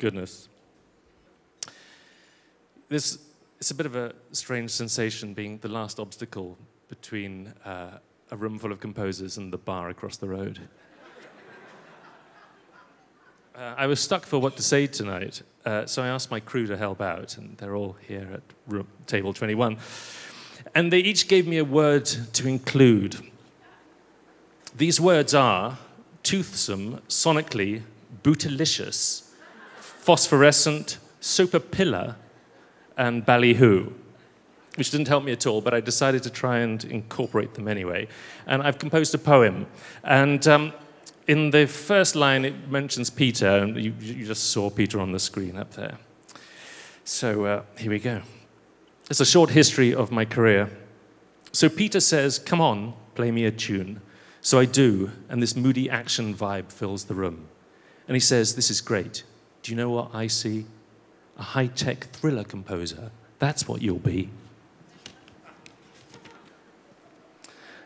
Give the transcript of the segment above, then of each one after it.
goodness. It's a bit of a strange sensation being the last obstacle between a room full of composers and the bar across the road. I was stuck for what to say tonight, so I asked my crew to help out, and they're all here at table 21. And they each gave me a word to include. These words are toothsome, sonically, bootylicious, phosphorescent, superpilla, and ballyhoo, which didn't help me at all, but I decided to try and incorporate them anyway. And I've composed a poem. And in the first line, it mentions Peter, and you just saw Peter on the screen up there. So here we go. It's a short history of my career. So Peter says, "Come on, play me a tune." So I do, and this moody action vibe fills the room. And he says, "This is great. Do you know what I see? A high-tech thriller composer. That's what you'll be."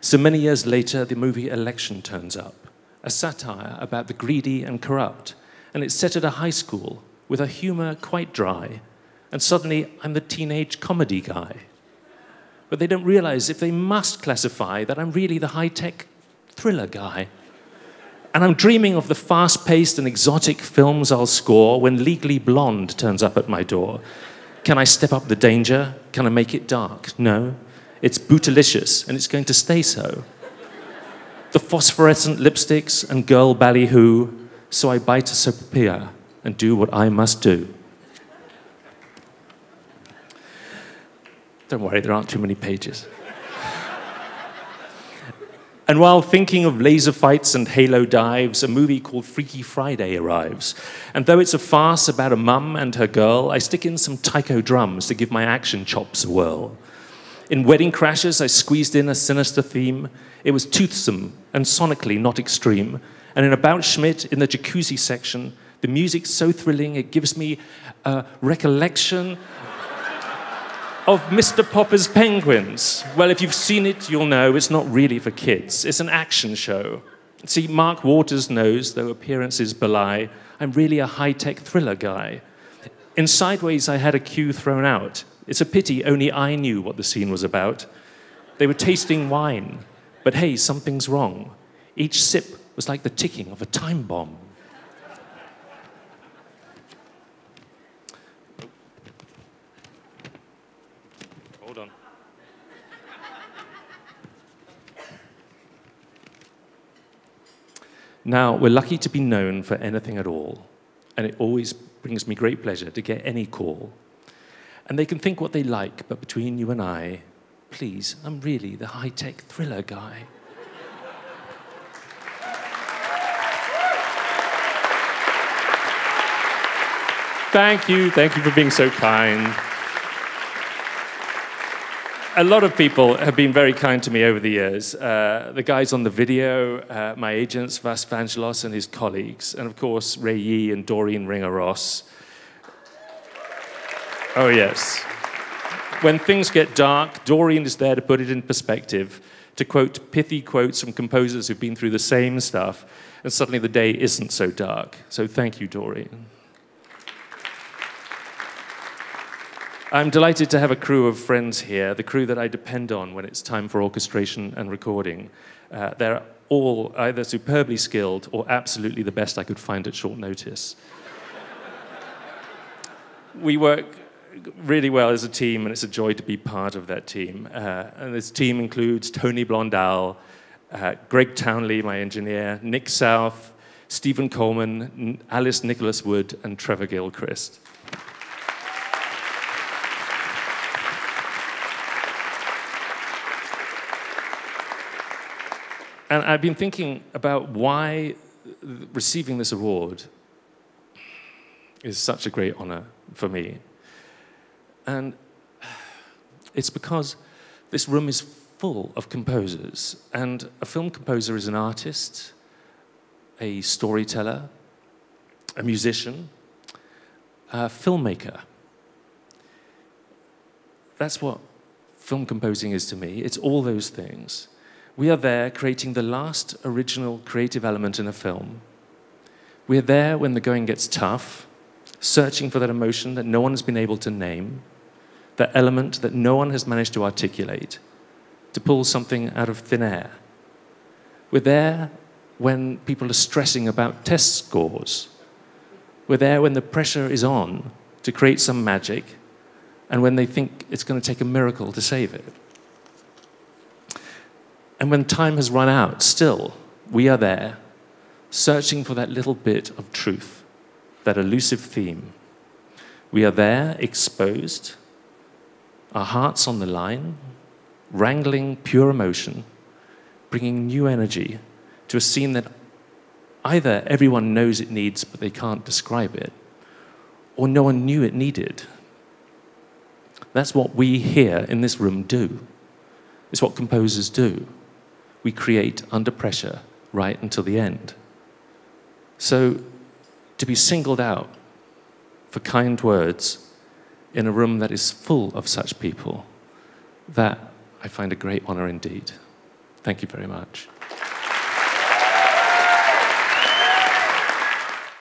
So many years later, the movie Election turns up, a satire about the greedy and corrupt, and it's set at a high school with a humor quite dry, and suddenly I'm the teenage comedy guy. But they don't realize if they must classify that I'm really the high-tech thriller guy. And I'm dreaming of the fast-paced and exotic films I'll score when Legally Blonde turns up at my door. Can I step up the danger? Can I make it dark? No. It's bootylicious, and it's going to stay so. The phosphorescent lipsticks and girl ballyhoo, so I bite a sopapilla and do what I must do. Don't worry, there aren't too many pages. And while thinking of laser fights and halo dives, a movie called Freaky Friday arrives. And though it's a farce about a mum and her girl, I stick in some taiko drums to give my action chops a whirl. In Wedding Crashers, I squeezed in a sinister theme. It was toothsome and sonically not extreme. And in About Schmidt, in the jacuzzi section, the music's so thrilling it gives me a recollection of Mr. Popper's Penguins. Well, if you've seen it, you'll know it's not really for kids. It's an action show. See, Mark Waters knows, though appearances belie, I'm really a high-tech thriller guy. In Sideways, I had a cue thrown out. It's a pity only I knew what the scene was about. They were tasting wine, but hey, something's wrong. Each sip was like the ticking of a time bomb. Hold on. Now, we're lucky to be known for anything at all, and it always brings me great pleasure to get any call. And they can think what they like, but between you and I, please, I'm really the high-tech thriller guy. Thank you for being so kind. A lot of people have been very kind to me over the years. The guys on the video, my agents, Vas Vangelos and his colleagues, and of course, Ray Yee and Doreen Ringer-Ross. Oh, yes. When things get dark, Doreen is there to put it in perspective, to quote pithy quotes from composers who've been through the same stuff, and suddenly the day isn't so dark. So thank you, Doreen. I'm delighted to have a crew of friends here, the crew that I depend on when it's time for orchestration and recording. They're all either superbly skilled or absolutely the best I could find at short notice. We work really well as a team, and it's a joy to be part of that team. And this team includes Tony Blondal, Greg Townley, my engineer, Nick South, Stephen Coleman, Alice Nicholas Wood, and Trevor Gilchrist. And I've been thinking about why receiving this award is such a great honor for me. And it's because this room is full of composers, and a film composer is an artist, a storyteller, a musician, a filmmaker. That's what film composing is to me. It's all those things. We are there creating the last original creative element in a film. We are there when the going gets tough, searching for that emotion that no one has been able to name, that element that no one has managed to articulate, to pull something out of thin air. We're there when people are stressing about test scores. We're there when the pressure is on to create some magic and when they think it's going to take a miracle to save it. And when time has run out, still, we are there, searching for that little bit of truth, that elusive theme. We are there, exposed, our hearts on the line, wrangling pure emotion, bringing new energy to a scene that either everyone knows it needs but they can't describe it, or no one knew it needed. That's what we here in this room do. It's what composers do. We create under pressure right until the end. So to be singled out for kind words in a room that is full of such people, that I find a great honor indeed. Thank you very much.